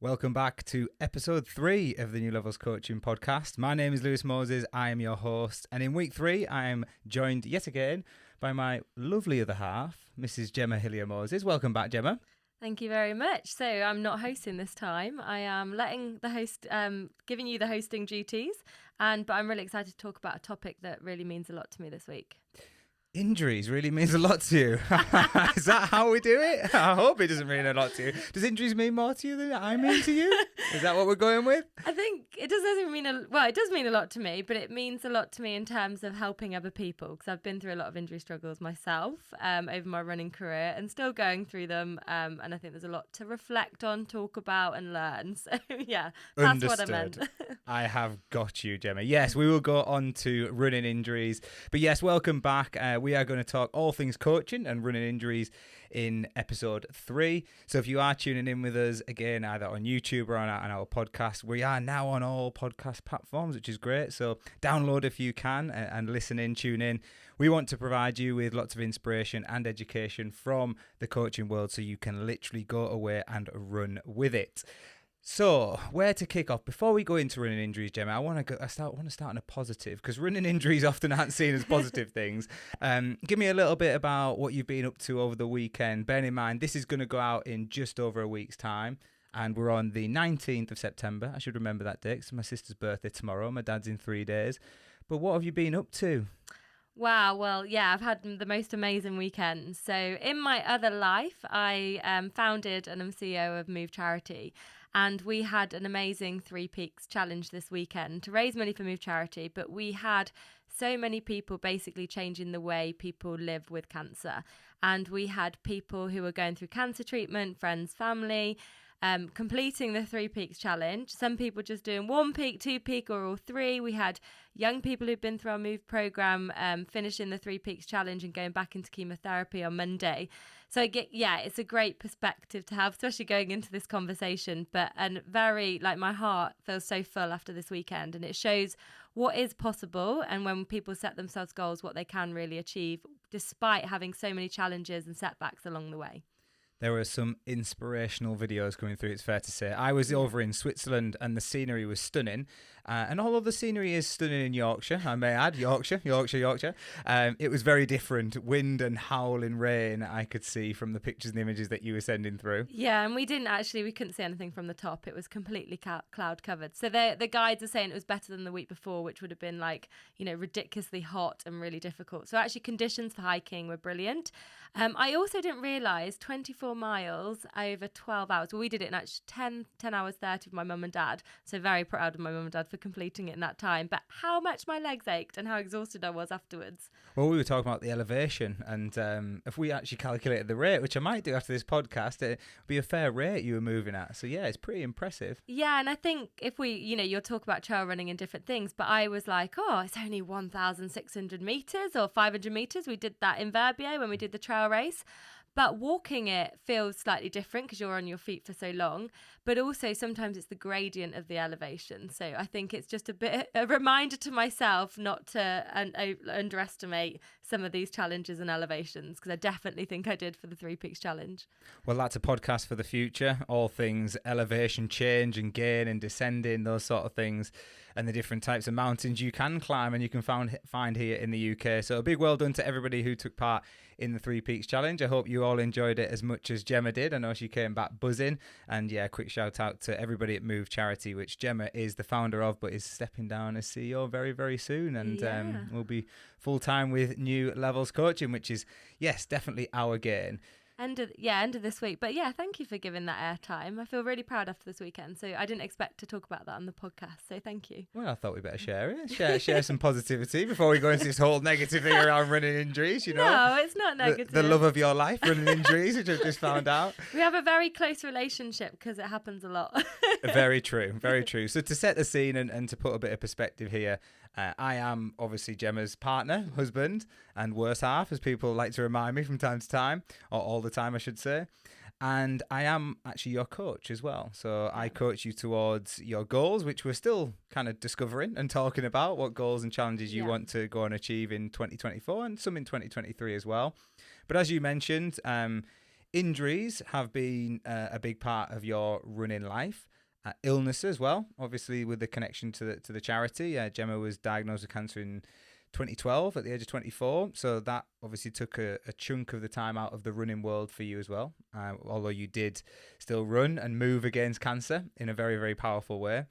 Welcome back to episode 3 of the New Levels Coaching podcast. My name is Lewis Moses. I am your host. And in week 3, I am joined yet again by my lovely other half, Mrs. Gemma Hillier-Moses. Welcome back, Gemma. Thank you very much. So I'm not hosting this time. I am letting the host, giving you the hosting duties. But I'm really excited to talk about a topic that really means a lot to me this week. Injuries really means a lot to you. Is that how we do it? I hope it doesn't mean a lot to you. Does injuries mean more to you than I mean to you? Is that what we're going with? I think it doesn't mean it does mean a lot to me, but it means a lot to me in terms of helping other people, because I've been through a lot of injury struggles myself over my running career and still going through them. And I think there's a lot to reflect on, talk about and learn. So yeah, that's Understood. what I meant. I have got you, Gemma. Yes, we will go on to running injuries. But yes, welcome back. We are going to talk all things coaching and running injuries in episode 3. So if you are tuning in with us again, either on YouTube or on our podcast, we are now on all podcast platforms, which is great. So download if you can and listen in, tune in. We want to provide you with lots of inspiration and education from the coaching world so you can literally go away and run with it. So, where to kick off? Before we go into running injuries, Gemma, I want to start on a positive, because running injuries often aren't seen as positive things. Give me a little bit about what you've been up to over the weekend. Bearing in mind, this is going to go out in just over a week's time, and we're on the 19th of September. I should remember that date. It's my sister's birthday tomorrow. My dad's in 3 days. But what have you been up to? Wow, well, yeah, I've had the most amazing weekend. So in my other life, I founded and I'm CEO of Move Charity. And we had an amazing 3 Peaks challenge this weekend to raise money for Move Charity. But we had so many people basically changing the way people live with cancer. And we had people who were going through cancer treatment, friends, family, completing the 3 Peaks challenge. Some people just doing 1 peak, 2 peak, or all 3. We had young people who've been through our Move program finishing the 3 Peaks challenge and going back into chemotherapy on Monday. So it's a great perspective to have, especially going into this conversation. And my heart feels so full after this weekend, and it shows what is possible, and when people set themselves goals, what they can really achieve, despite having so many challenges and setbacks along the way. There were some inspirational videos coming through, it's fair to say. I was over in Switzerland and the scenery was stunning. And although the scenery is stunning in Yorkshire, I may add, Yorkshire. It was very different. Wind and howling rain I could see from the pictures and images that you were sending through. Yeah, and we couldn't see anything from the top. It was completely cloud covered. So the guides are saying it was better than the week before, which would have been ridiculously hot and really difficult. So actually conditions for hiking were brilliant. I also didn't realise 24 miles over 12 hours. Well, we did it in actually 10 hours 30 with my mum and dad. So very proud of my mum and dad for completing it in that time. But how much my legs ached and how exhausted I was afterwards. Well, we were talking about the elevation, and if we actually calculated the rate, which I might do after this podcast, it'd be a fair rate you were moving at. So yeah, it's pretty impressive. Yeah, and I think if you'll talk about trail running and different things, but I was like, it's only 1,600 meters or 500 meters. We did that in Verbier when we did the trail race. But walking it feels slightly different because you're on your feet for so long. But also sometimes it's the gradient of the elevation. So I think it's just a reminder to myself not to underestimate some of these challenges and elevations, because I definitely think I did for the 3 Peaks challenge. Well, that's a podcast for the future. All things elevation change and gain and descending, those sort of things, and the different types of mountains you can climb and you can find here in the UK. So a big well done to everybody who took part in the 3 Peaks challenge. I hope you all enjoyed it as much as Gemma did. I know she came back buzzing. And yeah, quick shout out to everybody at Move Charity, which Gemma is the founder of, but is stepping down as CEO very, very soon. And we'll be full time with New Levels Coaching, which is, yes, definitely our gain. End of this week. But yeah, thank you for giving that airtime. I feel really proud after this weekend. So I didn't expect to talk about that on the podcast. So thank you. Well, I thought we better share it. Share some positivity before we go into this whole negative thing around running injuries, No, it's not negative. The love of your life, running injuries, which I've just found out. We have a very close relationship because it happens a lot. Very true, very true. So to set the scene and to put a bit of perspective here, I am obviously Gemma's partner, husband, and worse half, as people like to remind me from time to time, or all the time, I should say. And I am actually your coach as well. So I coach you towards your goals, which we're still kind of discovering and talking about, what goals and challenges you want to go and achieve in 2024 and some in 2023 as well. But as you mentioned, injuries have been a big part of your running life. Illness as well, obviously with the connection to the charity. Gemma was diagnosed with cancer in 2012 at the age of 24, so that obviously took a chunk of the time out of the running world for you as well, although you did still run and move against cancer in a very, very powerful way.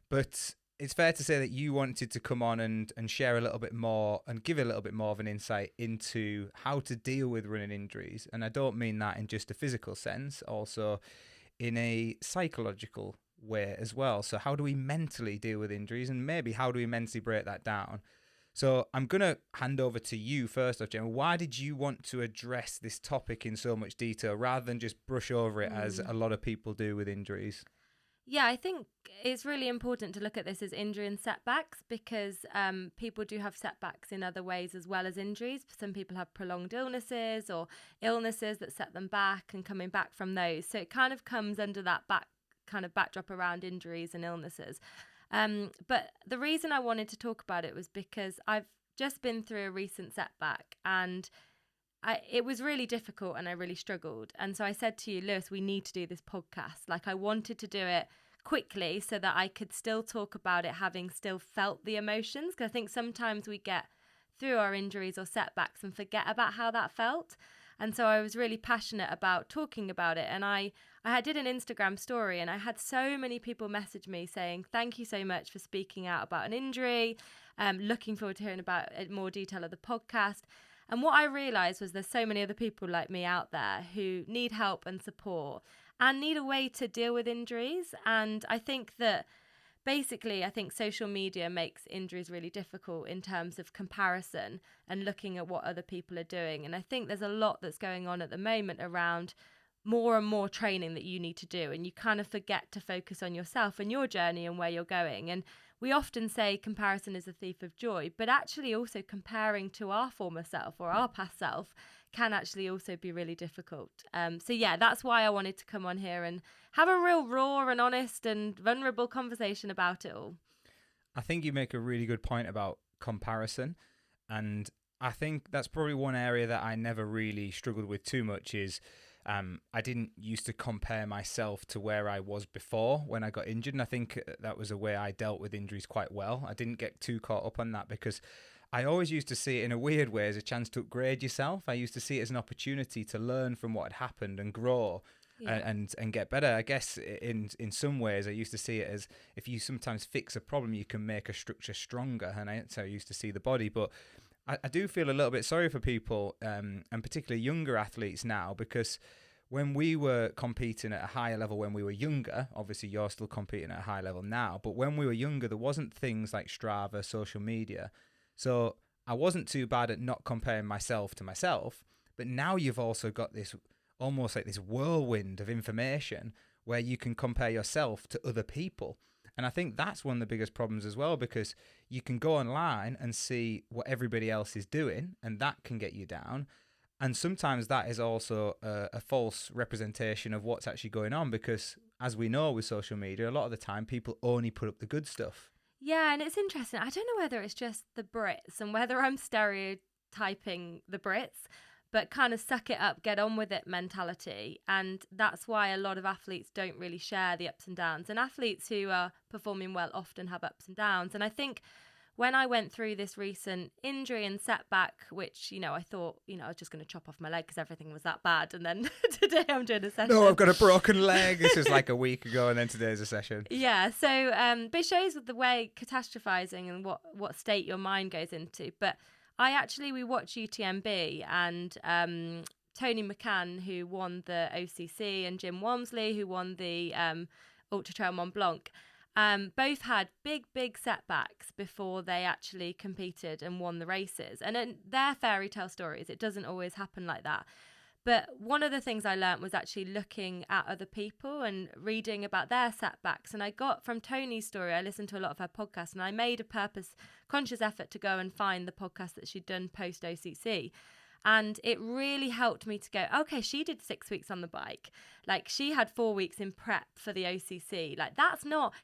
But it's fair to say that you wanted to come on and share a little bit more and give a little bit more of an insight into how to deal with running injuries. And I don't mean that in just a physical sense, also in a psychological way as well. So how do we mentally deal with injuries, and maybe how do we mentally break that down? So I'm going to hand over to you first off, Gemma. Why did you want to address this topic in so much detail rather than just brush over it as a lot of people do with injuries? Yeah, I think it's really important to look at this as injury and setbacks, because people do have setbacks in other ways as well as injuries. Some people have prolonged illnesses or illnesses that set them back and coming back from those. So it kind of comes under that backdrop around injuries and illnesses. But the reason I wanted to talk about it was because I've just been through a recent setback, and it was really difficult and I really struggled. And so I said to you, Lewis, we need to do this podcast. Like, I wanted to do it quickly so that I could still talk about it, having still felt the emotions. Because I think sometimes we get through our injuries or setbacks and forget about how that felt. And so I was really passionate about talking about it. And I did an Instagram story, and I had so many people message me saying, thank you so much for speaking out about an injury. Looking forward to hearing about more detail of the podcast. And what I realised was there's so many other people like me out there who need help and support and need a way to deal with injuries. And I think that basically, I think social media makes injuries really difficult in terms of comparison and looking at what other people are doing. And I think there's a lot that's going on at the moment around more and more training that you need to do. And you kind of forget to focus on yourself and your journey and where you're going. And we often say comparison is a thief of joy, but actually also comparing to our former self or our past self can actually also be really difficult. So yeah, that's why I wanted to come on here and have a real raw and honest and vulnerable conversation about it all. I think you make a really good point about comparison. And I think that's probably one area that I never really struggled with too much is I didn't used to compare myself to where I was before when I got injured. And I think that was a way I dealt with injuries quite well. I didn't get too caught up on that because I always used to see it in a weird way as a chance to upgrade yourself. I used to see it as an opportunity to learn from what had happened and grow. Yeah. And get better. I guess in some ways I used to see it as if you sometimes fix a problem, you can make a structure stronger. And that's how I used to see the body. But I do feel a little bit sorry for people, and particularly younger athletes now, because when we were competing at a higher level when we were younger, obviously you're still competing at a high level now, but when we were younger, there wasn't things like Strava, social media. So I wasn't too bad at not comparing myself to myself. But now you've also got this almost like this whirlwind of information where you can compare yourself to other people. And I think that's one of the biggest problems as well, because you can go online and see what everybody else is doing, and that can get you down. And sometimes that is also a false representation of what's actually going on, because as we know with social media, a lot of the time people only put up the good stuff. Yeah, and it's interesting. I don't know whether it's just the Brits and whether I'm stereotyping the Brits, but kind of suck it up, get on with it mentality. And that's why a lot of athletes don't really share the ups and downs. And athletes who are performing well often have ups and downs. And I think when I went through this recent injury and setback, which, I thought, I was just going to chop off my leg because everything was that bad. And then today I'm doing a session. No, I've got a broken leg. This was like a week ago, and then today's a session. Yeah. So, but it shows the way catastrophizing and what state your mind goes into. But we watched UTMB, and Tony McCann, who won the OCC, and Jim Walmsley, who won the Ultra Trail Mont Blanc, both had big setbacks before they actually competed and won the races. And they're fairy tale stories. It doesn't always happen like that. But one of the things I learned was actually looking at other people and reading about their setbacks. And I got from Tony's story, I listened to a lot of her podcasts, and I made a conscious effort to go and find the podcast that she'd done post OCC. And it really helped me to go, okay, she did 6 weeks on the bike. Like, she had 4 weeks in prep for the OCC. Like,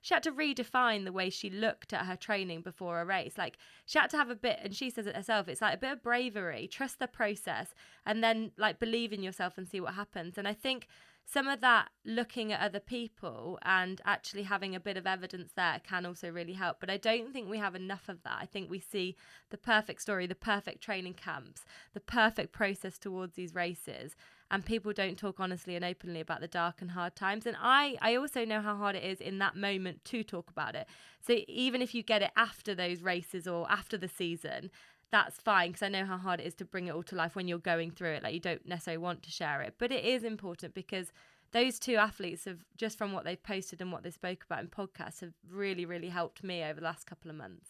she had to redefine the way she looked at her training before a race. Like, she had to have a bit, and she says it herself, it's like a bit of bravery, trust the process, and then like believe in yourself and see what happens. And I think some of that, looking at other people and actually having a bit of evidence there, can also really help. But I don't think we have enough of that. I think we see the perfect story, the perfect training camps, the perfect process towards these races. And people don't talk honestly and openly about the dark and hard times. And I also know how hard it is in that moment to talk about it. So even if you get it after those races or after the season, that's fine, because I know how hard it is to bring it all to life when you're going through it. Like, you don't necessarily want to share it, but it is important, because those two athletes have, just from what they've posted and what they spoke about in podcasts, have really, really helped me over the last couple of months.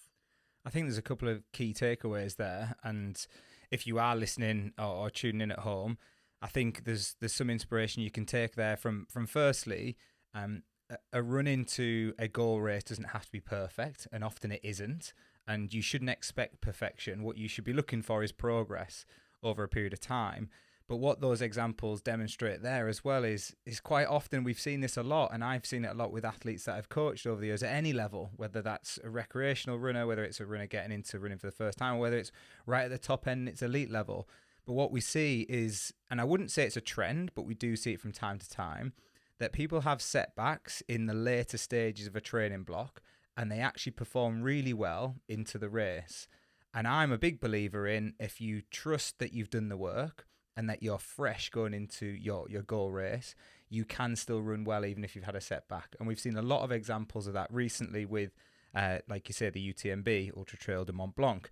I think there's a couple of key takeaways there. And if you are listening or tuning in at home, I think there's some inspiration you can take there from firstly, a run into a goal race doesn't have to be perfect, and often it isn't. And you shouldn't expect perfection. What you should be looking for is progress over a period of time. But what those examples demonstrate there as well is quite often, we've seen this a lot, and I've seen it a lot with athletes that I've coached over the years at any level, whether that's a recreational runner, whether it's a runner getting into running for the first time, or whether it's right at the top end, it's elite level. But what we see is, and I wouldn't say it's a trend, but we do see it from time to time, that people have setbacks in the later stages of a training block, and they actually perform really well into the race. And I'm a big believer in, if you trust that you've done the work and that you're fresh going into your goal race, you can still run well even if you've had a setback. And we've seen a lot of examples of that recently with, like you say, the UTMB, Ultra Trail de Mont Blanc.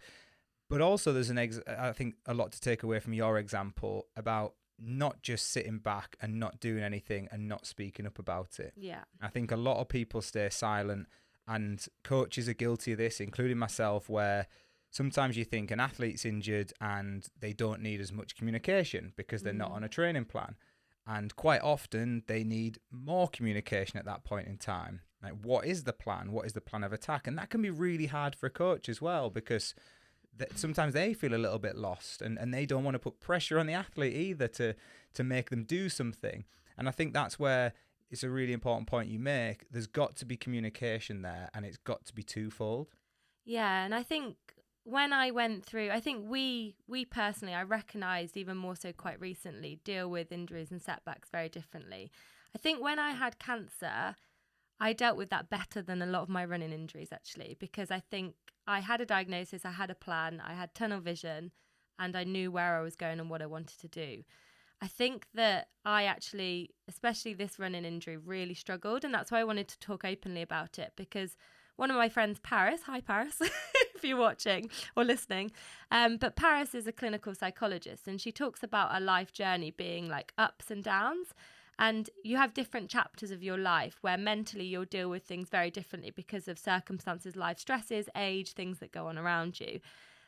But also there's I think a lot to take away from your example about not just sitting back and not doing anything and not speaking up about it. Yeah. I think a lot of people stay silent, and coaches are guilty of this, including myself, where sometimes you think an athlete's injured and they don't need as much communication because they're not on a training plan. And quite often they need more communication at that point in time. Like, what is the plan? What is the plan of attack? And that can be really hard for a coach as well, because sometimes they feel a little bit lost, and they don't want to put pressure on the athlete either to make them do something. And I think that's where it's a really important point you make. There's got to be communication there, and it's got to be twofold. Yeah, and I think when I went through, I think we personally, I recognised even more so quite recently, deal with injuries and setbacks very differently. I think when I had cancer, I dealt with that better than a lot of my running injuries, actually, because I think I had a diagnosis, I had a plan, I had tunnel vision, and I knew where I was going and what I wanted to do. I think that I actually, especially this running injury, really struggled. And that's why I wanted to talk openly about it, because one of my friends, Paris, hi Paris, if you're watching or listening, but Paris is a clinical psychologist, and she talks about a life journey being like ups and downs. And you have different chapters of your life where mentally you'll deal with things very differently because of circumstances, life stresses, age, things that go on around you.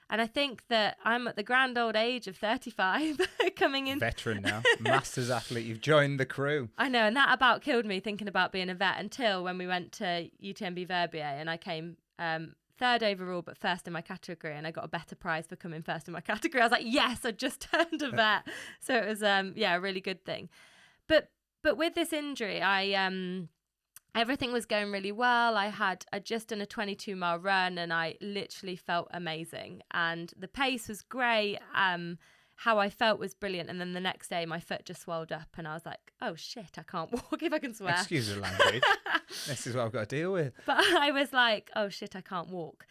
And I think that I'm at the grand old age of 35 coming in. Veteran now, masters athlete, you've joined the crew. I know, and that about killed me thinking about being a vet, until when we went to UTMB Verbier and I came third overall but first in my category, and I got a better prize for coming first in my category. I was like, yes, I just turned a vet. So it was a really good thing. But with this injury, everything was going really well. I'd just done a 22-mile run, and I literally felt amazing. And the pace was great. How I felt was brilliant. And then the next day, my foot just swelled up, and I was like, oh, shit, I can't walk, if I can swear. Excuse the language. This is what I've got to deal with. But I was like, oh, shit, I can't walk.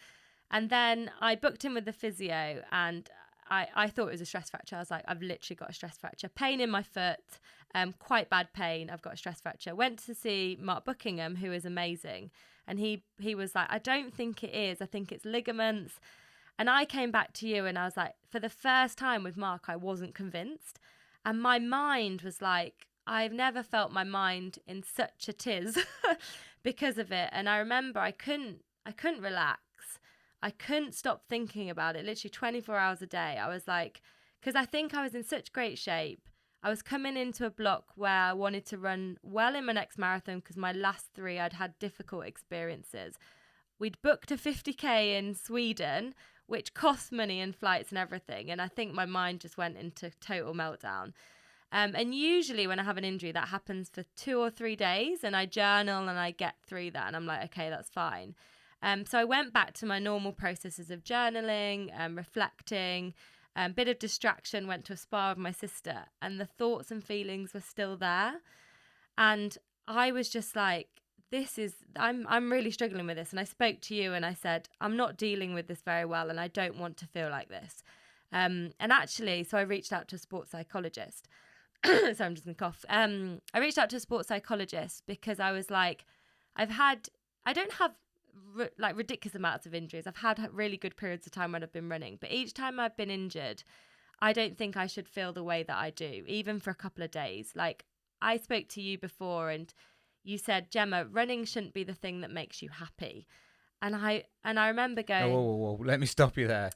And then I booked in with the physio, and I thought it was a stress fracture. I was like, I've literally got a stress fracture. Pain in my foot, quite bad pain. I've got a stress fracture. Went to see Mark Buckingham, who is amazing. And he was like, I don't think it is. I think it's ligaments. And I came back to you, and I was like, for the first time with Mark, I wasn't convinced. And my mind was like, I've never felt my mind in such a tiz because of it. And I remember I couldn't relax. I couldn't stop thinking about it, literally 24 hours a day. I was like, because I think I was in such great shape. I was coming into a block where I wanted to run well in my next marathon, because my last 3 I'd had difficult experiences. We'd booked a 50k in Sweden, which costs money and flights and everything. And I think my mind just went into total meltdown. And usually when I have an injury, that happens for 2 or 3 days, and I journal and I get through that, and I'm like, okay, that's fine. So I went back to my normal processes of journaling, reflecting, bit of distraction, went to a spa with my sister, and the thoughts and feelings were still there. And I was just like, I'm really struggling with this. And I spoke to you and I said, I'm not dealing with this very well, and I don't want to feel like this. And actually, so I reached out to a sports psychologist. So I'm just going to cough. I reached out to a sports psychologist because I was like, I don't have ridiculous amounts of injuries. I've had really good periods of time when I've been running, but each time I've been injured, I don't think I should feel the way that I do, even for a couple of days. Like, I spoke to you before and you said, Gemma, running shouldn't be the thing that makes you happy. And I remember going, whoa, let me stop you there.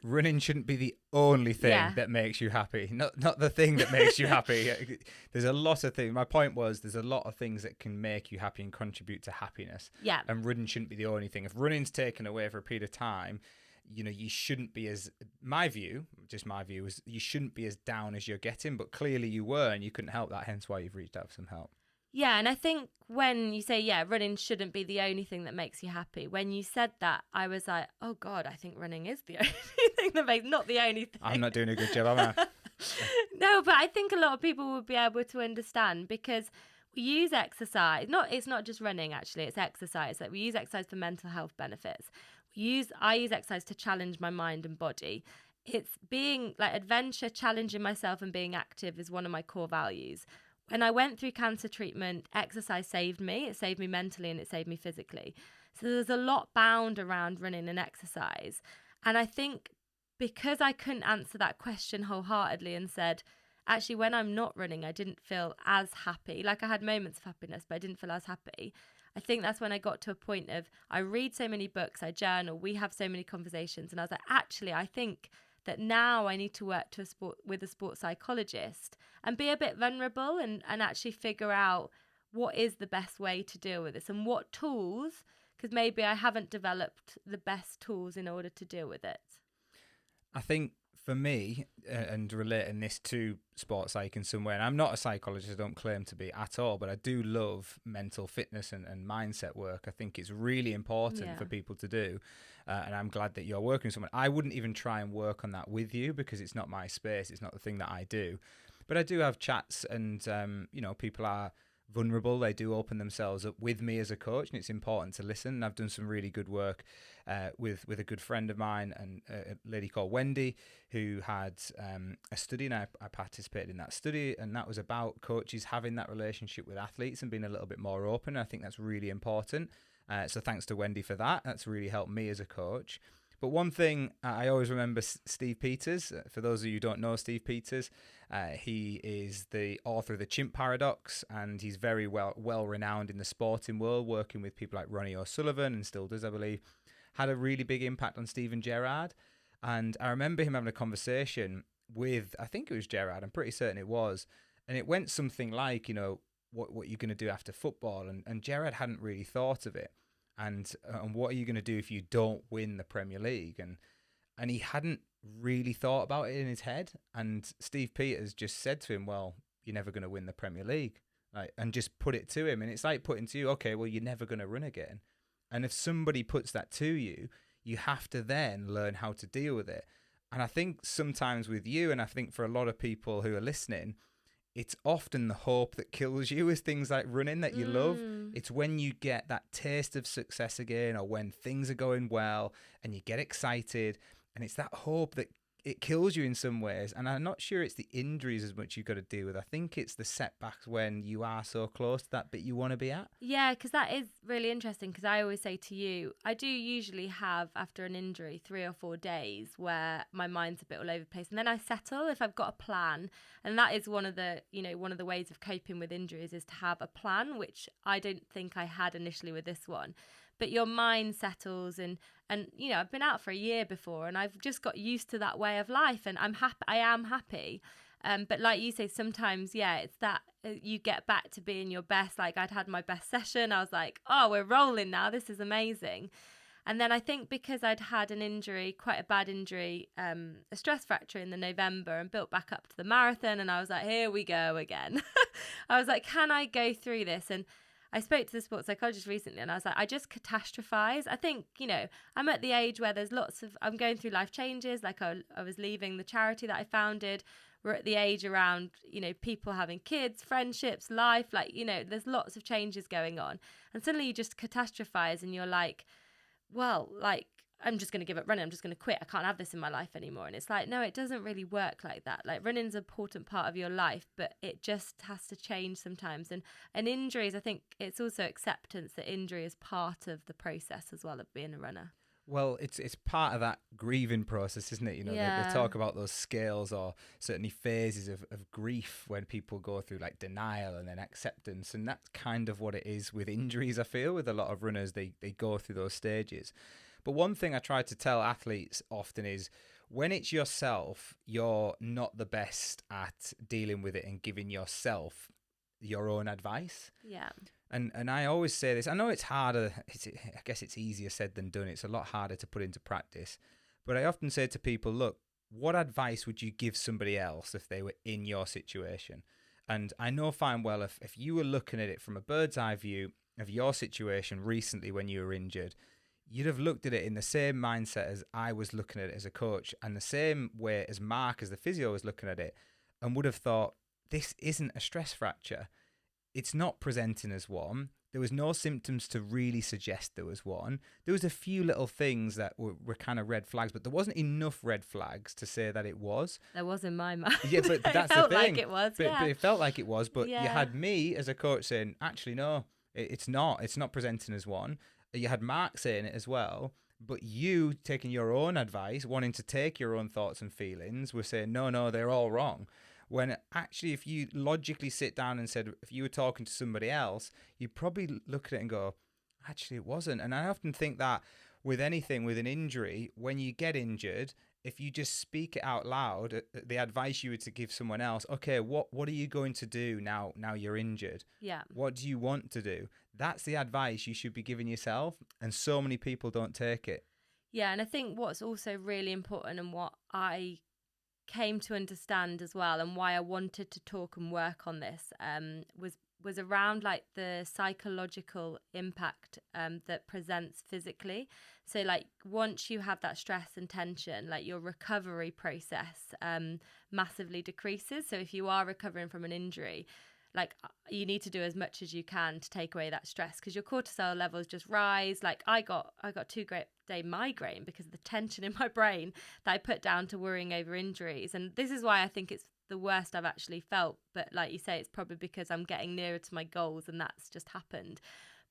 Running shouldn't be the only thing that makes you happy. Not the thing that makes you happy. There's a lot of things. My point was there's a lot of things that can make you happy and contribute to happiness. Yeah. And running shouldn't be the only thing. If running's taken away for a period of time, you shouldn't be as, my view is you shouldn't be as down as you're getting, but clearly you were and you couldn't help that, hence why you've reached out for some help. Yeah, and I think when you say, running shouldn't be the only thing that makes you happy, when you said that, I was like, oh God, I think running is the only thing that makes, not the only thing. I'm not doing a good job, am I? No, but I think a lot of people would be able to understand because we use exercise. It's not just running, actually, it's exercise. Like, we use exercise for mental health benefits. I use exercise to challenge my mind and body. It's being like adventure, challenging myself and being active is one of my core values. When I went through cancer treatment, exercise saved me. It saved me mentally and it saved me physically. So there's a lot bound around running and exercise. And I think because I couldn't answer that question wholeheartedly and said, actually, when I'm not running, I didn't feel as happy. Like, I had moments of happiness, but I didn't feel as happy. I think that's when I got to a point of, I read so many books, I journal, we have so many conversations. And I was like, actually, I think that now I need to work with a sports psychologist and be a bit vulnerable and actually figure out what is the best way to deal with this and what tools, because maybe I haven't developed the best tools in order to deal with it. I think for me, and relating this to sports psych in some way, and I'm not a psychologist, I don't claim to be at all, but I do love mental fitness and mindset work. I think it's really important for people to do. And I'm glad that you're working with someone. I wouldn't even try and work on that with you because it's not my space. It's not the thing that I do. But I do have chats and, people are vulnerable. They do open themselves up with me as a coach, and it's important to listen. And I've done some really good work with a good friend of mine and a lady called Wendy who had a study, and I participated in that study, and that was about coaches having that relationship with athletes and being a little bit more open. I think that's really important. So thanks to Wendy for that. That's really helped me as a coach. But one thing I always remember, Steve Peters. For those of you who don't know Steve Peters, he is the author of The Chimp Paradox, and he's very well renowned in the sporting world, working with people like Ronnie O'Sullivan, and still does, I believe. Had a really big impact on Steven Gerrard. And I remember him having a conversation with, I think it was Gerrard, I'm pretty certain it was. And it went something like, what you're going to do after football. And Gerrard hadn't really thought of it. And what are you going to do if you don't win the Premier League? And he hadn't really thought about it in his head. And Steve Peters just said to him, well, you're never going to win the Premier League. And just put it to him. And it's like putting to you, okay, well, you're never going to run again. And if somebody puts that to you, you have to then learn how to deal with it. And I think sometimes with you, and I think for a lot of people who are listening, it's often the hope that kills you is things like running that you love. It's when you get that taste of success again, or when things are going well and you get excited, and it's that hope that it kills you in some ways. And I'm not sure it's the injuries as much you've got to deal with. I think it's the setbacks when you are so close to that bit you want to be at. Yeah, because that is really interesting, because I always say to you, I do usually have, after an injury, 3 or 4 days where my mind's a bit all over the place. And then I settle if I've got a plan. And that is one of the ways of coping with injuries, is to have a plan, which I don't think I had initially with this one. But your mind settles, and I've been out for a year before, and I've just got used to that way of life, and I'm happy. I am happy. But like you say, sometimes, it's that you get back to being your best. Like, I'd had my best session. I was like, oh, we're rolling now. This is amazing. And then I think because I'd had an injury, quite a bad injury, a stress fracture in the November, and built back up to the marathon, and I was like, here we go again. I was like, can I go through this? And I spoke to the sports psychologist recently, and I was like, I just catastrophize. I think, I'm at the age where I'm going through life changes. Like I was leaving the charity that I founded. We're at the age around, people having kids, friendships, life, there's lots of changes going on. And suddenly you just catastrophize and you're like, well, I'm just going to give up running. I'm just going to quit. I can't have this in my life anymore. And it's like, no, it doesn't really work like that. Like running's an important part of your life, but it just has to change sometimes. And injuries, I think it's also acceptance that injury is part of the process as well of being a runner. Well, it's part of that grieving process, isn't it? They talk about those scales or certainly phases of grief when people go through like denial and then acceptance. And that's kind of what it is with injuries, I feel, with a lot of runners. They go through those stages. But one thing I try to tell athletes often is when it's yourself, you're not the best at dealing with it and giving yourself your own advice. Yeah. And I always say this. I know it's harder. I guess it's easier said than done. It's a lot harder to put into practice. But I often say to people, look, what advice would you give somebody else if they were in your situation? And I know fine well if you were looking at it from a bird's eye view of your situation recently when you were injured, you'd have looked at it in the same mindset as I was looking at it as a coach, and the same way as Mark, as the physio, was looking at it, and would have thought, this isn't a stress fracture. It's not presenting as one. There was no symptoms to really suggest there was one. There was a few little things that were kind of red flags, but there wasn't enough red flags to say that it was. There was in my mind. Yeah, but that's the thing. It felt like it was, but it felt like it was, but you had me as a coach saying, actually, no, it's not. It's not presenting as one. You had Mark saying it as well, but you taking your own advice, wanting to take your own thoughts and feelings, were saying, no, they're all wrong. When actually, if you logically sit down and said, if you were talking to somebody else, you'd probably look at it and go, actually, it wasn't. And I often think that with anything, with an injury, when you get injured, if you just speak it out loud, the advice you were to give someone else, okay, what are you going to do now you're injured? Yeah. What do you want to do? That's the advice you should be giving yourself. And so many people don't take it. Yeah. And I think what's also really important, and what I came to understand as well, and why I wanted to talk and work on this, was around like the psychological impact that presents physically. So like once you have that stress and tension, like your recovery process massively decreases. So if you are recovering from an injury, like you need to do as much as you can to take away that stress, because your cortisol levels just rise. Like I got 2-day migraine because of the tension in my brain that I put down to worrying over injuries. And this is why I think it's the worst I've actually felt. But like you say, it's probably because I'm getting nearer to my goals, and that's just happened.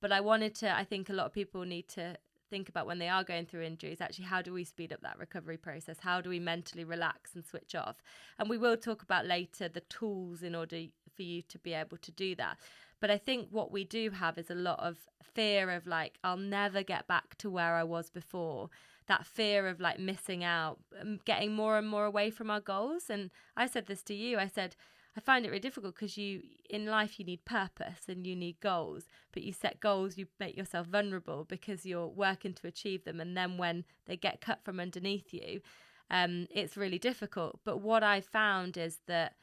But I think a lot of people need to think about when they are going through injuries, actually, how do we speed up that recovery process? How do we mentally relax and switch off? And we will talk about later the tools in order for you to be able to do that. But I think what we do have is a lot of fear of like, I'll never get back to where I was before. That fear of like missing out, getting more and more away from our goals. And I said this to you, I said, I find it really difficult because in life you need purpose and you need goals, but you set goals, you make yourself vulnerable because you're working to achieve them. And then when they get cut from underneath you, it's really difficult. But what I found is that,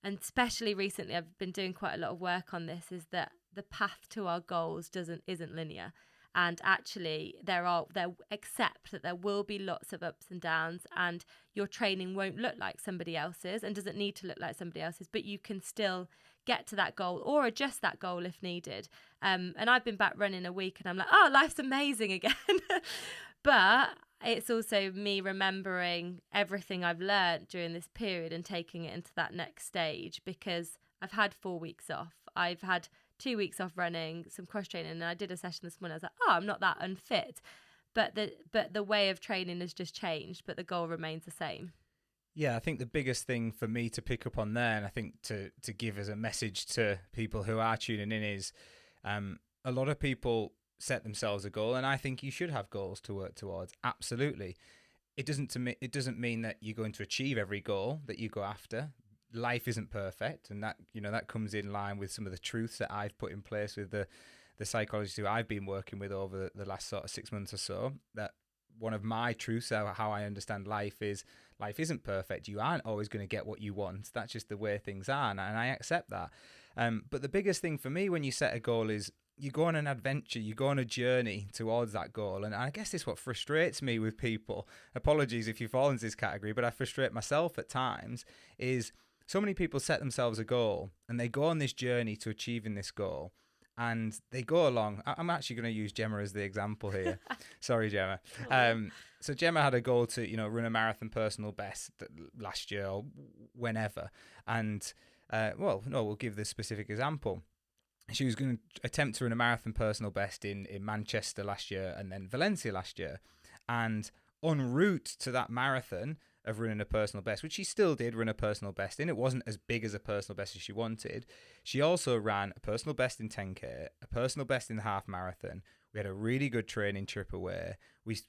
and especially recently, I've been doing quite a lot of work on this, is that the path to our goals isn't linear. And actually, accept that there will be lots of ups and downs, and your training won't look like somebody else's and doesn't need to look like somebody else's, but you can still get to that goal or adjust that goal if needed. And I've been back running a week and I'm like, oh, life's amazing again. But it's also me remembering everything I've learned during this period and taking it into that next stage, because I've had 4 weeks off. I've had 2 weeks off running, some cross training, and I did a session this morning. I was like, oh, I'm not that unfit. But the way of training has just changed, but the goal remains the same. Yeah, I think the biggest thing for me to pick up on there, and I think to give as a message to people who are tuning in, is a lot of people set themselves a goal, and I think you should have goals to work towards. Absolutely. It doesn't mean that you're going to achieve every goal that you go after. Life isn't perfect, and that comes in line with some of the truths that I've put in place with the the psychologist who I've been working with over the last sort of 6 months or so, that one of my truths, how I understand life isn't perfect. You aren't always going to get what you want. That's just the way things are, and I accept that. But the biggest thing for me when you set a goal is you go on an adventure, you go on a journey towards that goal. And I guess this is what frustrates me with people. Apologies if you fall into this category, but I frustrate myself at times, is so many people set themselves a goal and they go on this journey to achieving this goal. And they go along. I'm actually going to use Gemma as the example here. Sorry, Gemma. So Gemma had a goal to, run a marathon personal best last year or whenever. And, we'll give this specific example. She was going to attempt to run a marathon personal best in Manchester last year and then Valencia last year. And en route to that marathon of running a personal best, which she still did run a personal best in, it wasn't as big as a personal best as she wanted. She also ran a personal best in 10K, a personal best in the half marathon. We had a really good training trip away. We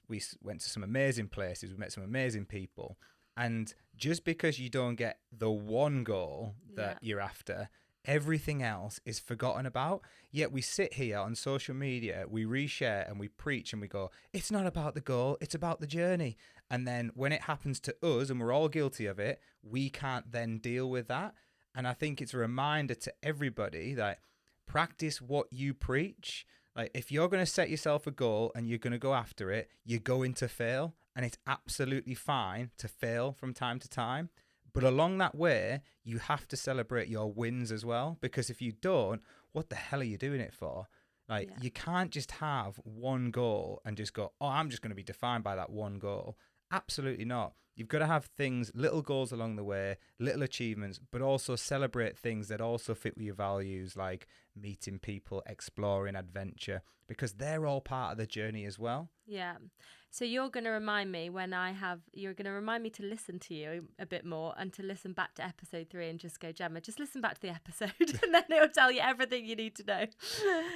went to some amazing places. We met some amazing people. And just because you don't get the one goal that you're after, everything else is forgotten about. Yet we sit here on social media, we reshare and we preach and we go, it's not about the goal, it's about the journey. And then when it happens to us, and we're all guilty of it, we can't then deal with that. And I think it's a reminder to everybody that practice what you preach. Like, if you're going to set yourself a goal and you're going to go after it, you're going to fail. And it's absolutely fine to fail from time to time. But along that way, you have to celebrate your wins as well. Because if you don't, what the hell are you doing it for? Like, you can't just have one goal and just go, I'm just going to be defined by that one goal. Absolutely not. You've got to have things, little goals along the way, little achievements, but also celebrate things that also fit with your values, like meeting people, exploring, adventure, because they're all part of the journey as well. Yeah. So you're going to remind me you're going to remind me to listen to you a bit more and to listen back to episode 3 and just go, Gemma, just listen back to the episode and then it'll tell you everything you need to know.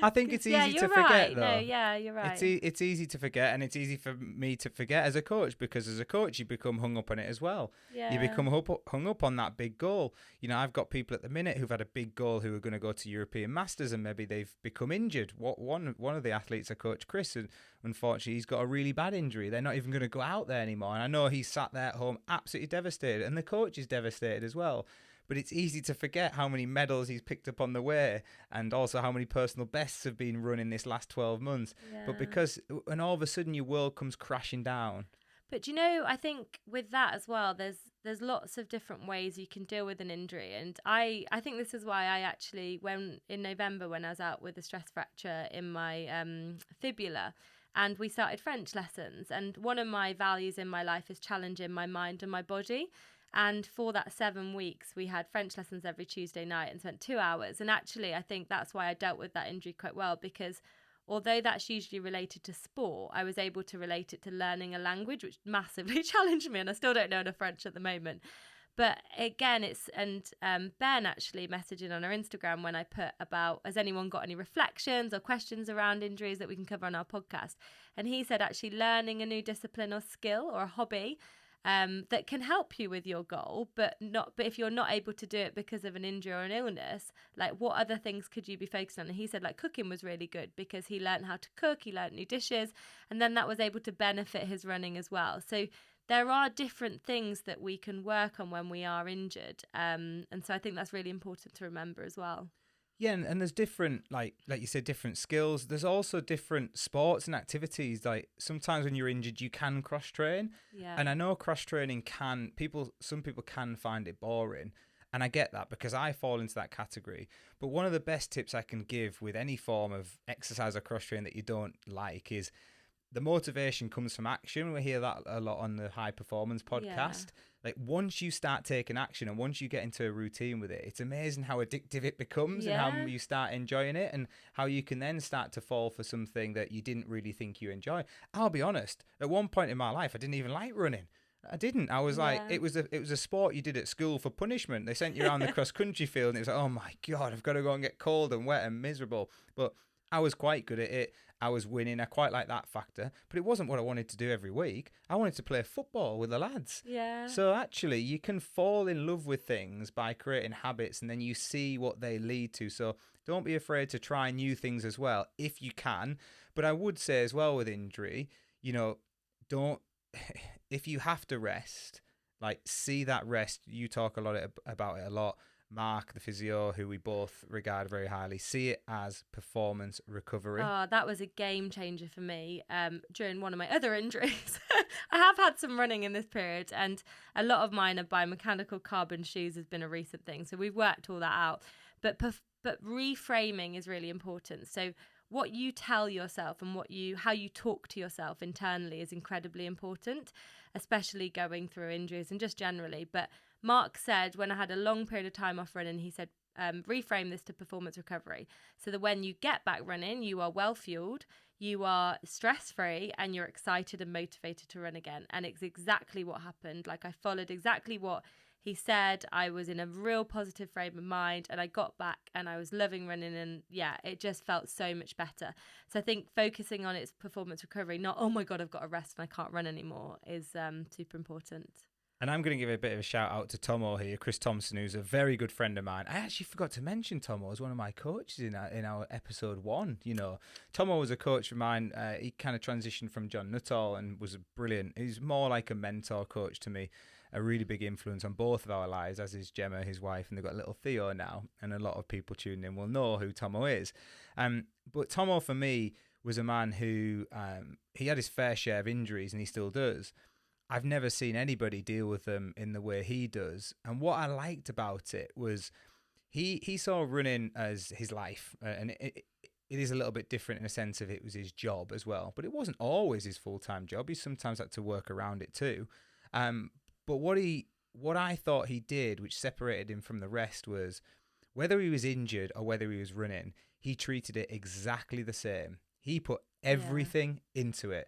I think it's easy to forget, though. No, you're right. It's easy to forget, and it's easy for me to forget as a coach, because as a coach, you become hung up on it as well. Yeah. You become hung up on that big goal. I've got people at the minute who've had a big goal who are going to go to European Masters, and maybe they've become injured. One of the athletes I coach, Chris, and unfortunately, he's got a really bad injury. They're not even going to go out there anymore. And I know he's sat there at home absolutely devastated, and the coach is devastated as well. But it's easy to forget how many medals he's picked up on the way, and also how many personal bests have been run in this last 12 months. Yeah. But and all of a sudden your world comes crashing down. But I think with that as well, there's lots of different ways you can deal with an injury. And I think this is why I actually, in November, when I was out with a stress fracture in my fibula, and we started French lessons. And one of my values in my life is challenging my mind and my body. And for that 7 weeks, we had French lessons every Tuesday night and spent 2 hours. And actually, I think that's why I dealt with that injury quite well, because although that's usually related to sport, I was able to relate it to learning a language, which massively challenged me. And I still don't know enough French at the moment. But again, Ben actually messaging on our Instagram when I put about, has anyone got any reflections or questions around injuries that we can cover on our podcast? And he said actually learning a new discipline or skill or a hobby that can help you with your goal, but if you're not able to do it because of an injury or an illness, like what other things could you be focused on? And he said like cooking was really good because he learned how to cook, he learned new dishes, and then that was able to benefit his running as well. So there are different things that we can work on when we are injured. And so I think that's really important to remember as well. Yeah, and there's different, like you said, different skills. There's also different sports and activities. Like sometimes when you're injured, you can cross-train. Yeah. And I know cross-training some people can find it boring. And I get that because I fall into that category. But one of the best tips I can give with any form of exercise or cross-training that you don't like is the motivation comes from action. We hear that a lot on the High Performance podcast. Yeah. Like once you start taking action and once you get into a routine with it, it's amazing how addictive it becomes and how you start enjoying it and how you can then start to fall for something that you didn't really think you enjoy. I'll be honest, at one point in my life, I didn't even like running. I didn't. I was like, it was a sport you did at school for punishment. They sent you around the cross-country field and it was like, oh my God, I've got to go and get cold and wet and miserable. But I was quite good at it. I was winning. I quite like that factor, but it wasn't what I wanted to do every week. I wanted to play football with the lads. Yeah. So actually, you can fall in love with things by creating habits, and then you see what they lead to. So don't be afraid to try new things as well if you can. But I would say as well with injury, don't, if you have to rest, like, see that rest. You talk about it a lot. Mark, the physio, who we both regard very highly, see it as performance recovery. Oh, that was a game changer for me during one of my other injuries. I have had some running in this period, and a lot of mine are biomechanical. Carbon shoes has been a recent thing, so we've worked all that out. But reframing is really important. So what you tell yourself and how you talk to yourself internally is incredibly important, especially going through injuries and just generally. But Mark said, when I had a long period of time off running, he said, reframe this to performance recovery, so that when you get back running, you are well fueled, you are stress-free, and you're excited and motivated to run again. And it's exactly what happened. Like, I followed exactly what he said. I was in a real positive frame of mind, and I got back and I was loving running, and yeah, it just felt so much better. So I think focusing on its performance recovery, not, oh my God, I've got to rest and I can't run anymore, is super important. And I'm going to give a bit of a shout out to Tomo here, Chris Thompson, who's a very good friend of mine. I actually forgot to mention Tomo as one of my coaches in our episode 1. Tomo was a coach of mine. He kind of transitioned from John Nuttall and was brilliant. He's more like a mentor coach to me, a really big influence on both of our lives, as is Gemma, his wife, and they've got little Theo now. And a lot of people tuning in will know who Tomo is. But Tomo, for me, was a man who he had his fair share of injuries, and he still does. I've never seen anybody deal with them in the way he does. And what I liked about it was he saw running as his life. And it is a little bit different in a sense of it was his job as well. But it wasn't always his full-time job. He sometimes had to work around it too. But what I thought he did, which separated him from the rest, was whether he was injured or whether he was running, he treated it exactly the same. He put everything into it.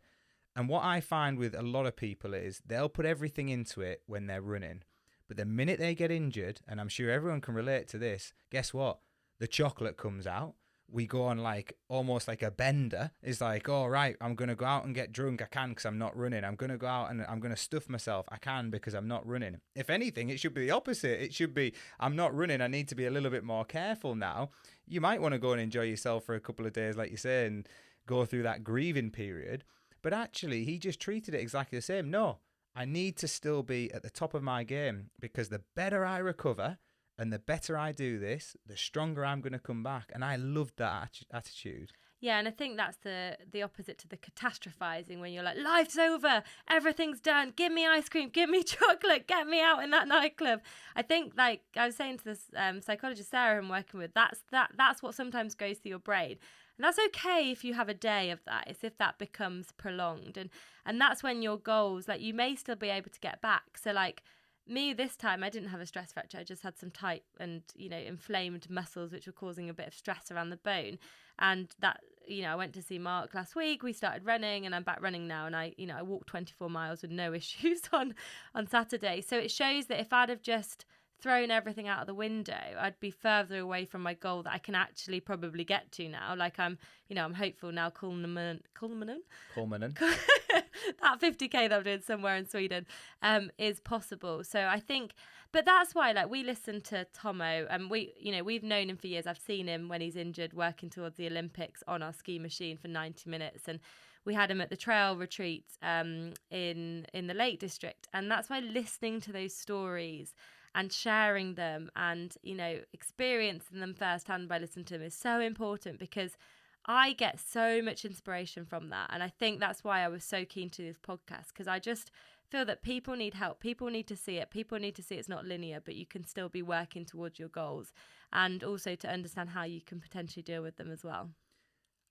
And what I find with a lot of people is they'll put everything into it when they're running. But the minute they get injured, and I'm sure everyone can relate to this, guess what? The chocolate comes out. We go on almost like a bender. It's like, all right, I'm going to go out and get drunk. I can because I'm not running. I'm going to go out and I'm going to stuff myself. I can because I'm not running. If anything, it should be the opposite. It should be, I'm not running. I need to be a little bit more careful now. You might want to go and enjoy yourself for a couple of days, like you say, and go through that grieving period. But actually, he just treated it exactly the same. No, I need to still be at the top of my game, because the better I recover and the better I do this, the stronger I'm going to come back. And I loved that attitude. Yeah, and I think that's the opposite to the catastrophizing, when you're like, life's over, everything's done, give me ice cream, give me chocolate, get me out in that nightclub. I think, like I was saying to this psychologist Sarah I'm working with, that's what sometimes goes through your brain. And that's okay if you have a day of that. It's if that becomes prolonged. And that's when your goals, like, you may still be able to get back. So, like, me this time, I didn't have a stress fracture. I just had some tight and, inflamed muscles, which were causing a bit of stress around the bone. And that, I went to see Mark last week. We started running, and I'm back running now. And I walked 24 miles with no issues on Saturday. So it shows that if I'd have just thrown everything out of the window, I'd be further away from my goal that I can actually probably get to now. Like, I'm hopeful now. Kulmanen. That 50k that I'm doing somewhere in Sweden is possible. So I think, but that's why, like, we listen to Tomo, and we've known him for years. I've seen him when he's injured working towards the Olympics on our ski machine for 90 minutes, and we had him at the trail retreats in the Lake District. And that's why listening to those stories and sharing them and, experiencing them firsthand by listening to them is so important, because I get so much inspiration from that. And I think that's why I was so keen to do this podcast, because I just feel that people need help. People need to see it. People need to see it's not linear, but you can still be working towards your goals, and also to understand how you can potentially deal with them as well.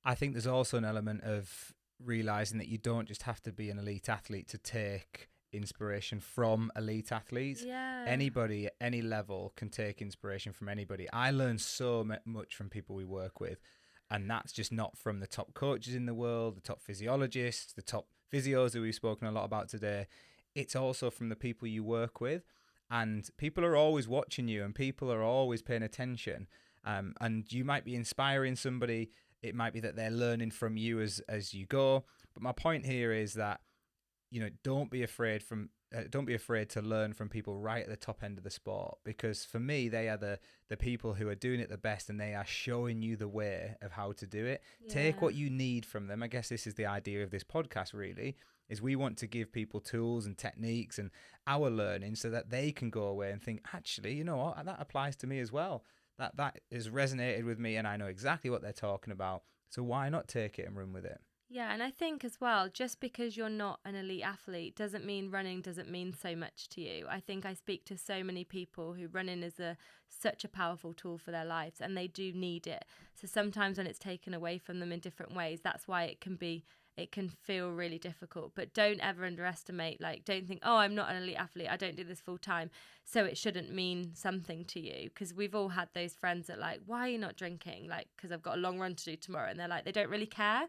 I think there's also an element of realising that you don't just have to be an elite athlete to take inspiration from elite athletes. Yeah. Anybody at any level can take inspiration from anybody. I learn so much from people we work with, and that's just not from the top coaches in the world, the top physiologists, the top physios that we've spoken a lot about today. It's also from the people you work with, and people are always watching you, and people are always paying attention, and you might be inspiring somebody. It might be that they're learning from you as you go, but my point here is that don't be afraid to learn from people right at the top end of the sport, because for me, they are the people who are doing it the best, and they are showing you the way of how to do it. Take what you need from them. I guess this is the idea of this podcast, really, is we want to give people tools and techniques and our learning so that they can go away and think, actually, you know what, that applies to me as well. That has resonated with me, and I know exactly what they're talking about. So why not take it and run with it? Yeah, and I think as well, just because you're not an elite athlete doesn't mean running doesn't mean so much to you. I think I speak to so many people who running is such a powerful tool for their lives, and they do need it. So sometimes when it's taken away from them in different ways, that's why it can feel really difficult. But don't ever underestimate, don't think, oh, I'm not an elite athlete, I don't do this full time, so it shouldn't mean something to you. Because we've all had those friends that why are you not drinking? Because I've got a long run to do tomorrow, and they're they don't really care.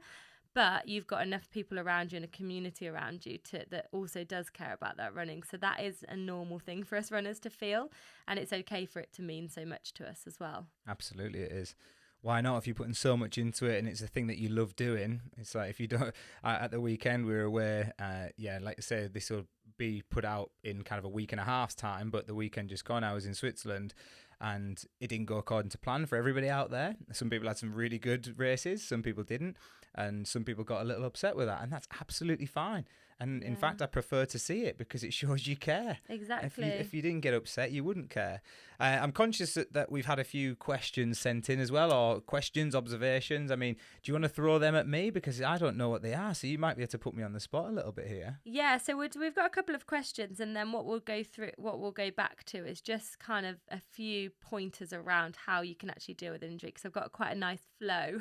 But you've got enough people around you and a community around you that also does care about that running. So that is a normal thing for us runners to feel. And it's okay for it to mean so much to us as well. Absolutely it is. Why not? If you're putting so much into it and it's a thing that you love doing, it's like if you don't, at the weekend we were away, like I say, this will be put out in kind of a week and a half's time, but the weekend just gone, I was in Switzerland and it didn't go according to plan for everybody out there. Some people had some really good races, some people didn't, and some people got a little upset with that, and that's absolutely fine. And in fact, I prefer to see it because it shows you care. Exactly. If you didn't get upset, you wouldn't care. I'm conscious that we've had a few questions sent in as well, or questions, observations. I mean, do you want to throw them at me? Because I don't know what they are, so you might be able to put me on the spot a little bit here. Yeah, so we've got a couple of questions, and then what we'll go back to is just kind of a few pointers around how you can actually deal with injury, because I've got quite a nice flow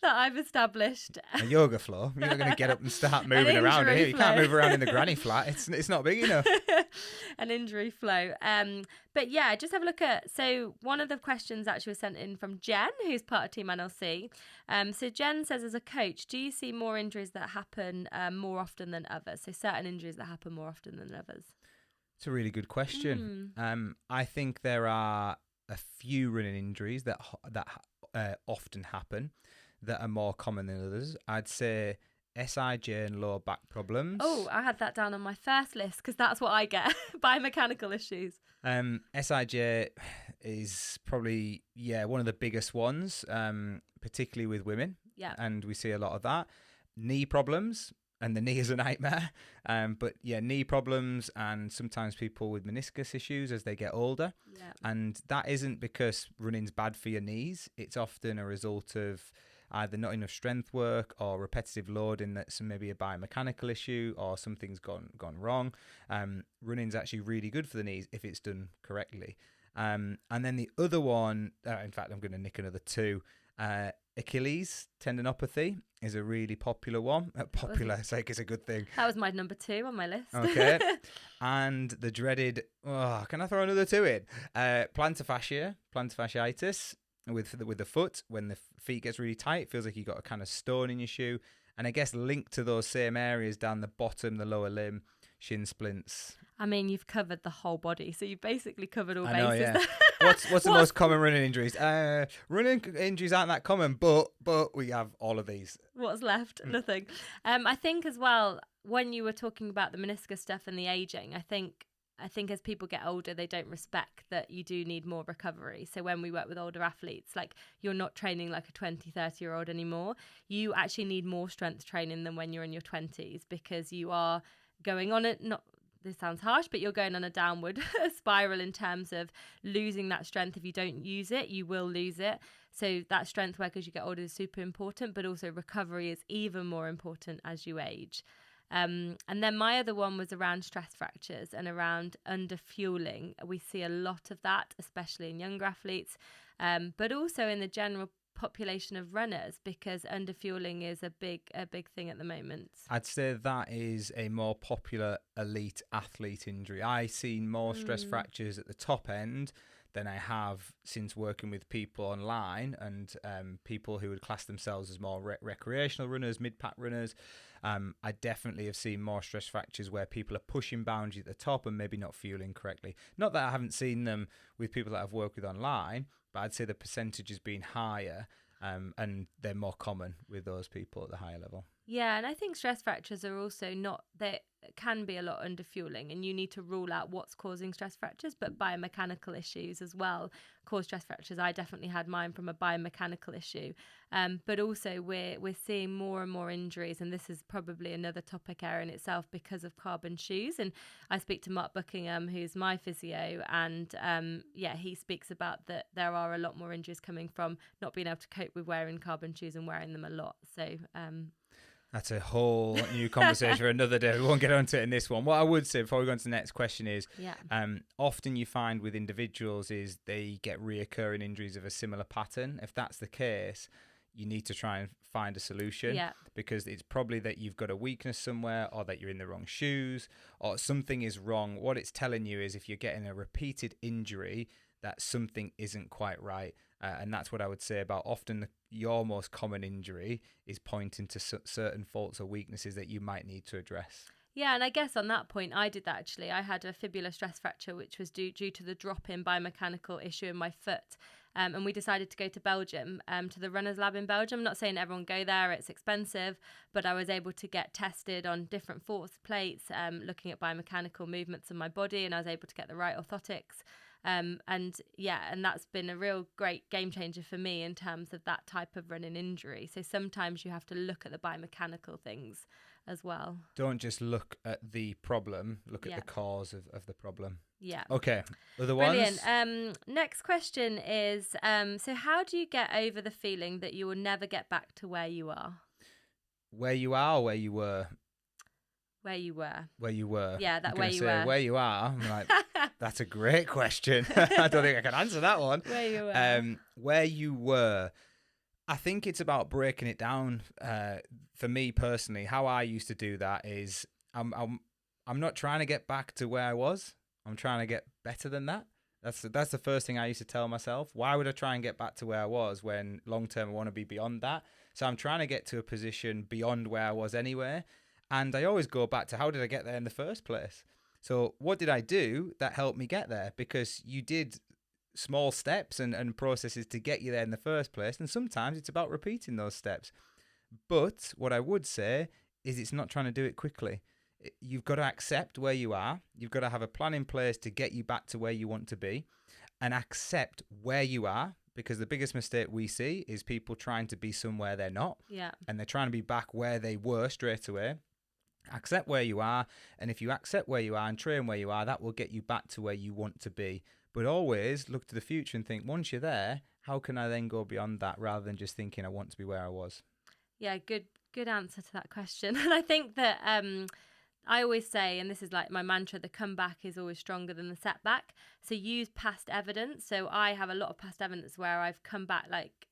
that I've established. A yoga flow? You're not going to get up and start moving around here. You can't move around in the granny flat. It's not big enough. An injury flow. But yeah, just have a look at, so one of the questions actually was sent in from Jen, who's part of Team NLC. So Jen says, as a coach, do you see more injuries that happen more often than others? So certain injuries that happen more often than others. It's a really good question. I think there are a few running injuries that often happen that are more common than others. I'd say SIJ and lower back problems. Oh, I had that down on my first list because that's what I get. Biomechanical issues. SIJ is probably, one of the biggest ones, particularly with women. Yeah. And we see a lot of that. Knee problems, and the knee is a nightmare. But knee problems, and sometimes people with meniscus issues as they get older. Yeah. And that isn't because running's bad for your knees. It's often a result of either not enough strength work or repetitive loading that's maybe a biomechanical issue or something's gone wrong. Running's actually really good for the knees if it's done correctly. And then the other one, in fact, I'm going to nick another two. Achilles tendinopathy is a really popular one. Popular, it's like it's a good thing. That was my number 2 on my list. Okay. And the dreaded, can I throw another 2 in? Plantar fasciitis. With the foot, when the feet gets really tight, it feels like you got a kind of stone in your shoe. And I guess linked to those same areas down the bottom, the lower limb, shin splints. I mean, you've covered the whole body, so you've basically covered all bases. I know, yeah. What's the most common running injuries? Running injuries aren't that common, but we have all of these. What's left? Nothing. I think as well, when you were talking about the meniscus stuff and the aging, I think as people get older, they don't respect that you do need more recovery. So when we work with older athletes, you're not training like a 20, 30-year-old anymore. You actually need more strength training than when you're in your 20s, because you are going on it. This sounds harsh, but you're going on a downward spiral in terms of losing that strength. If you don't use it, you will lose it. So that strength work as you get older is super important, but also recovery is even more important as you age. And then my other one was around stress fractures and around underfueling. We see a lot of that, especially in younger athletes, but also in the general population of runners, because underfueling is a big thing at the moment. I'd say that is a more popular elite athlete injury. I see more stress fractures at the top end than I have since working with people online and people who would class themselves as more recreational runners, mid-pack runners. I definitely have seen more stress fractures where people are pushing boundaries at the top and maybe not fueling correctly. Not that I haven't seen them with people that I've worked with online, but I'd say the percentage has been higher. and they're more common with those people at the higher level. Yeah, and I think stress fractures are also not, they can be a lot under fueling, and you need to rule out what's causing stress fractures, but biomechanical issues as well cause stress fractures. I definitely had mine from a biomechanical issue, but also we're seeing more and more injuries, and this is probably another topic area in itself because of carbon shoes. And I speak to Mark Buckingham, who's my physio, and he speaks about that there are a lot more injuries coming from not being able to cope with wearing carbon shoes and wearing them a lot. So that's a whole new conversation for another day. We won't get onto it in this one. What I would say before we go on to the next question is, often you find with individuals is they get reoccurring injuries of a similar pattern. If that's the case, you need to try and find a solution, because it's probably that you've got a weakness somewhere, or that you're in the wrong shoes, or something is wrong. What it's telling you is if you're getting a repeated injury, that something isn't quite right. And that's what I would say about often your most common injury is pointing to certain faults or weaknesses that you might need to address. Yeah, and I guess on that point, I did that actually. I had a fibular stress fracture, which was due to the drop-in biomechanical issue in my foot. And we decided to go to Belgium, to the Runners Lab in Belgium. I'm not saying everyone go there, it's expensive, but I was able to get tested on different force plates, looking at biomechanical movements of my body, and I was able to get the right orthotics. And that's been a real great game changer for me in terms of that type of running injury. So sometimes you have to look at the biomechanical things as well. Don't just look at the problem, look at the cause of the problem. Yeah. Okay. Other ones? Brilliant. Next question is, so how do you get over the feeling that you will never get back to where you are? Where you are or where you were? Where you were. Where you were. Yeah, that where you were. Where you are. I'm like, that's a great question. I don't think I can answer that one. Where you were. Where you were. I think it's about breaking it down. For me personally, how I used to do that is I'm not trying to get back to where I was. I'm trying to get better than that. That's the first thing I used to tell myself. Why would I try and get back to where I was when long term I want to be beyond that? So I'm trying to get to a position beyond where I was anyway. And I always go back to how did I get there in the first place? So what did I do that helped me get there? Because you did small steps and processes to get you there in the first place. And sometimes it's about repeating those steps. But what I would say is it's not trying to do it quickly. You've got to accept where you are. You've got to have a plan in place to get you back to where you want to be, and accept where you are, because the biggest mistake we see is people trying to be somewhere they're not. Yeah. And they're trying to be back where they were straight away. Accept where you are, and if you accept where you are and train where you are, that will get you back to where you want to be. But always look to the future and think, once you're there, how can I then go beyond that, rather than just thinking I want to be where I was? Yeah, good answer to that question. And I think that I always say, and this is like my mantra, the comeback is always stronger than the setback. So use past evidence. So I have a lot of past evidence where I've come back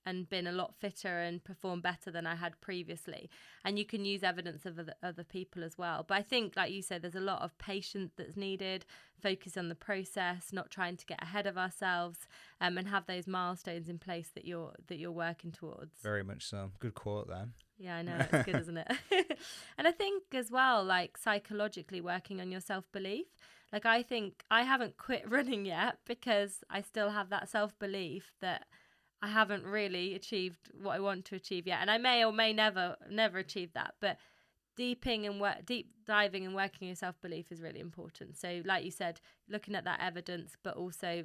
and been a lot fitter and performed better than I had previously. And you can use evidence of other people as well. But I think, like you said, there's a lot of patience that's needed. Focus on the process, not trying to get ahead of ourselves, and have those milestones in place that you're working towards. Very much so. Good quote there. Yeah, I know. It's good, isn't it? And I think as well, like psychologically working on your self-belief. Like I think I haven't quit running yet because I still have that self-belief that I haven't really achieved what I want to achieve yet. And I may or may never achieve that. But deep diving and working your self-belief is really important. So like you said, looking at that evidence, but also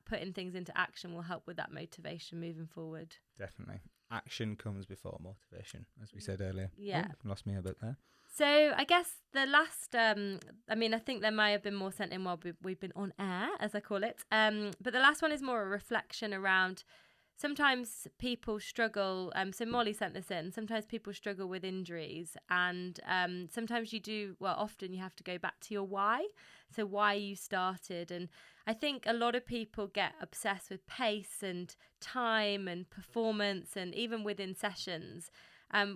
putting things into action will help with that motivation moving forward. Definitely. Action comes before motivation, as we said earlier. Yeah. Oh, lost me a bit there. So I guess the last, I think there might have been more sent in while we've been on air, as I call it. But the last one is more a reflection around sometimes people struggle. So Molly sent this in. Sometimes people struggle with injuries, and sometimes often you have to go back to your why. So why you started. And I think a lot of people get obsessed with pace and time and performance, and even within sessions.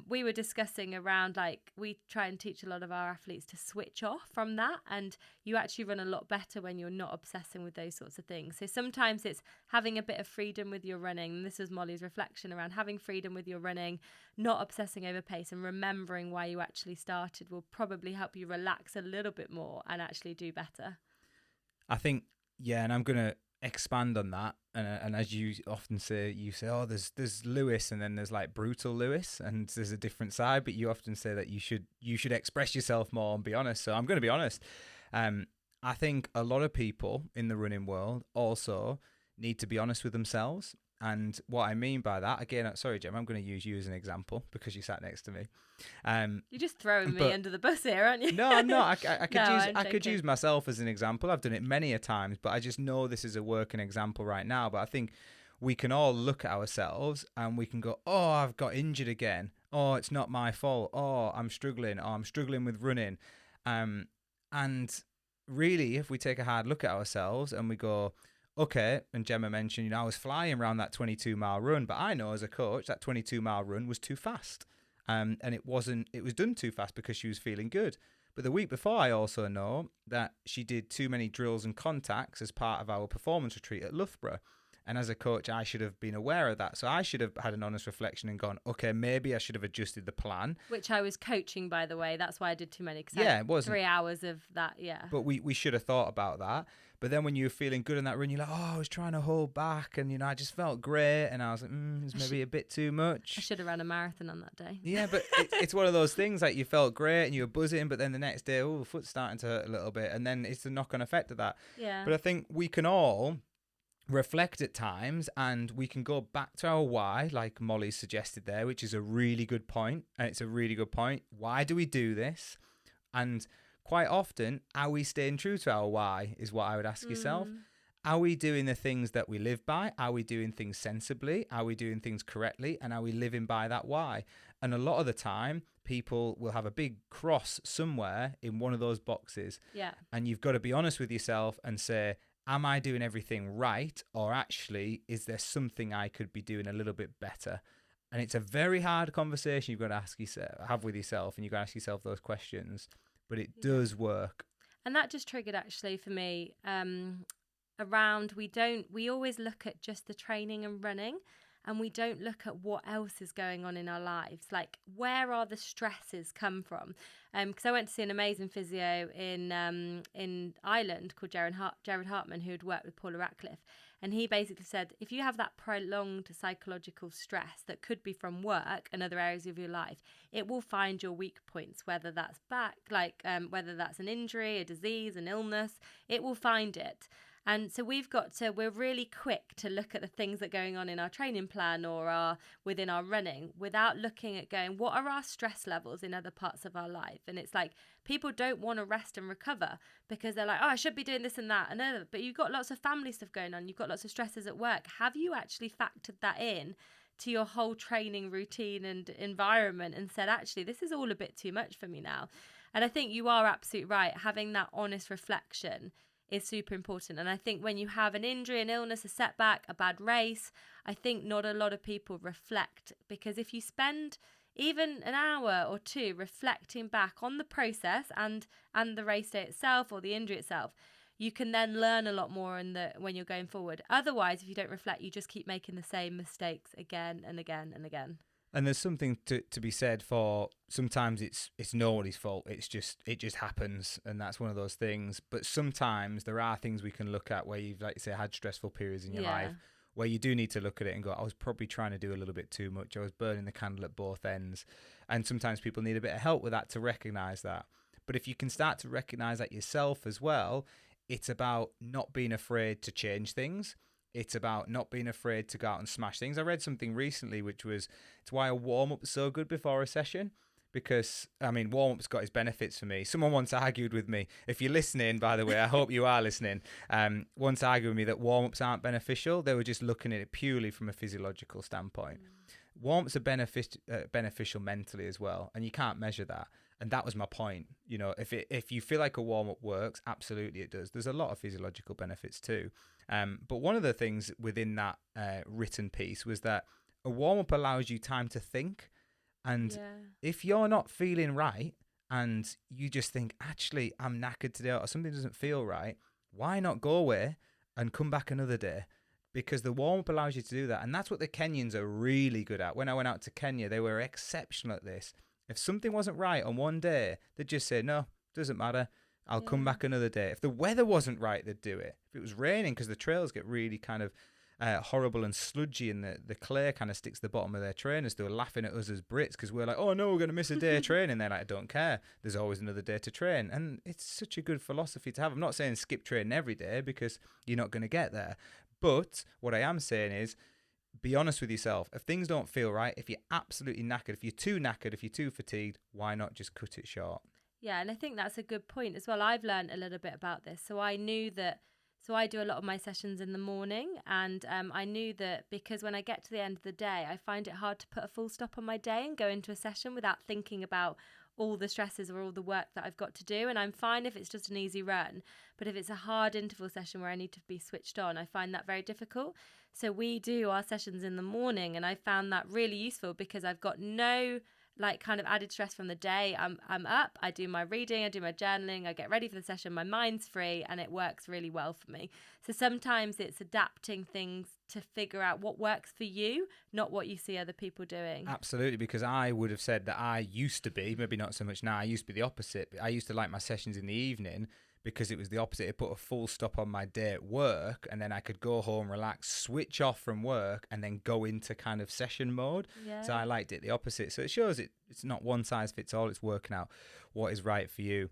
We were discussing around, we try and teach a lot of our athletes to switch off from that, and you actually run a lot better when you're not obsessing with those sorts of things. So sometimes it's having a bit of freedom with your running. And this was Molly's reflection around having freedom with your running, not obsessing over pace, and remembering why you actually started will probably help you relax a little bit more and actually do better. I think, yeah, and I'm going to expand on that, and as you often say, you say, oh, there's Lewis, and then there's like brutal Lewis, and there's a different side, but you often say that you should express yourself more and be honest. So I'm going to be honest. I think a lot of people in the running world also need to be honest with themselves. And what I mean by that, again, sorry, Jim, I'm going to use you as an example because you sat next to me. You're just throwing me under the bus here, aren't you? No, I'm not. I could joking. use myself as an example. I've done it many a times, but I just know this is a working example right now. But I think we can all look at ourselves and we can go, oh, I've got injured again. Oh, it's not my fault. Oh, I'm struggling. Oh, I'm struggling with running. And really, if we take a hard look at ourselves and we go, okay, and Gemma mentioned, I was flying around that 22-mile run, but I know as a coach that 22-mile run was too fast. And it was done too fast because she was feeling good. But the week before, I also know that she did too many drills and contacts as part of our performance retreat at Loughborough. And as a coach, I should have been aware of that. So I should have had an honest reflection and gone, okay, maybe I should have adjusted the plan. Which I was coaching, by the way. That's why I did too many. Yeah, it wasn't. 3 hours of that, yeah. But we should have thought about that. But then when you're feeling good in that run, you're like, oh, I was trying to hold back. And, I just felt great. And I was like, it's maybe a bit too much. I should have ran a marathon on that day. Yeah, but it's one of those things, like you felt great and you were buzzing. But then the next day, the foot's starting to hurt a little bit. And then it's the knock-on effect of that. Yeah. But I think we can all reflect at times and we can go back to our why, like Molly suggested there, which is a really good point. And it's a really good point. Why do we do this? And quite often, are we staying true to our why is what I would ask yourself. Are we doing the things that we live by? Are we doing things sensibly? Are we doing things correctly? And are we living by that why? And a lot of the time, people will have a big cross somewhere in one of those boxes. Yeah. And you've got to be honest with yourself and say, am I doing everything right? Or actually, is there something I could be doing a little bit better? And it's a very hard conversation you've got to have with yourself, and you've got to ask yourself those questions. But it does work. And that just triggered actually for me around we always look at just the training and running, and we don't look at what else is going on in our lives. Like, where are the stresses come from? Because I went to see an amazing physio in Ireland called Jared Hartman, who had worked with Paula Ratcliffe. And he basically said, if you have that prolonged psychological stress that could be from work and other areas of your life, it will find your weak points, whether that's back, whether that's an injury, a disease, an illness, it will find it. And so we're really quick to look at the things that are going on in our training plan or within our running without looking at going, what are our stress levels in other parts of our life? And it's like, people don't want to rest and recover because they're like, oh, I should be doing this and that and other. But you've got lots of family stuff going on. You've got lots of stresses at work. Have you actually factored that in to your whole training routine and environment and said, actually, this is all a bit too much for me now? And I think you are absolutely right. Having that honest reflection is super important. And I think when you have an injury, an illness, a setback, a bad race, I think not a lot of people reflect, because if you spend even an hour or two reflecting back on the process and the race day itself or the injury itself, you can then learn a lot more when you're going forward. Otherwise, if you don't reflect, you just keep making the same mistakes again and again and again. And there's something to be said for sometimes it's nobody's fault. It just happens, and that's one of those things. But sometimes there are things we can look at where you've, like you say, had stressful periods in your life where you do need to look at it and go, I was probably trying to do a little bit too much. I was burning the candle at both ends. And sometimes people need a bit of help with that to recognize that. But if you can start to recognize that yourself as well, it's about not being afraid to change things. It's about not being afraid to go out and smash things. I read something recently, which was, it's why a warm-up is so good before a session. Because, I mean, warm-up's got its benefits for me. Someone once argued with me, if you're listening, by the way, I hope you are listening, once argued with me that warm-ups aren't beneficial. They were just looking at it purely from a physiological standpoint. Warm-ups are beneficial mentally as well, and you can't measure that. And that was my point. You know, if you feel like a warm-up works, absolutely it does. There's a lot of physiological benefits too. But one of the things within that written piece was that a warm-up allows you time to think. And if you're not feeling right and you just think, actually, I'm knackered today or something doesn't feel right, why not go away and come back another day? Because the warm-up allows you to do that. And that's what the Kenyans are really good at. When I went out to Kenya, they were exceptional at this. If something wasn't right on one day, they'd just say, no, doesn't matter. I'll come back another day. If the weather wasn't right, they'd do it. If it was raining, because the trails get really kind of horrible and sludgy, and the clay kind of sticks to the bottom of their trainers. They were laughing at us as Brits because we're like, oh no, we're going to miss a day of training. They're like, I don't care. There's always another day to train. And it's such a good philosophy to have. I'm not saying skip training every day because you're not going to get there. But what I am saying is, be honest with yourself. If things don't feel right, if you're absolutely knackered, if you're too knackered, if you're too fatigued, why not just cut it short? Yeah, and I think that's a good point as well. I've learned a little bit about this. So I knew that, so I do a lot of my sessions in the morning, and I knew that because when I get to the end of the day, I find it hard to put a full stop on my day and go into a session without thinking about all the stresses or all the work that I've got to do. And I'm fine if it's just an easy run, but if it's a hard interval session where I need to be switched on, I find that very difficult. So we do our sessions in the morning, and I found that really useful because I've got no like kind of added stress from the day. I'm up, I do my reading, I do my journaling, I get ready for the session, my mind's free, and it works really well for me. So sometimes it's adapting things to figure out what works for you, not what you see other people doing. Absolutely, because I would have said that I used to be, maybe not so much now, I used to be the opposite. I used to like my sessions in the evening because it was the opposite. It put a full stop on my day at work, and then I could go home, relax, switch off from work, and then go into kind of session mode. Yeah. So I liked it the opposite. So it shows it's not one size fits all. It's working out what is right for you.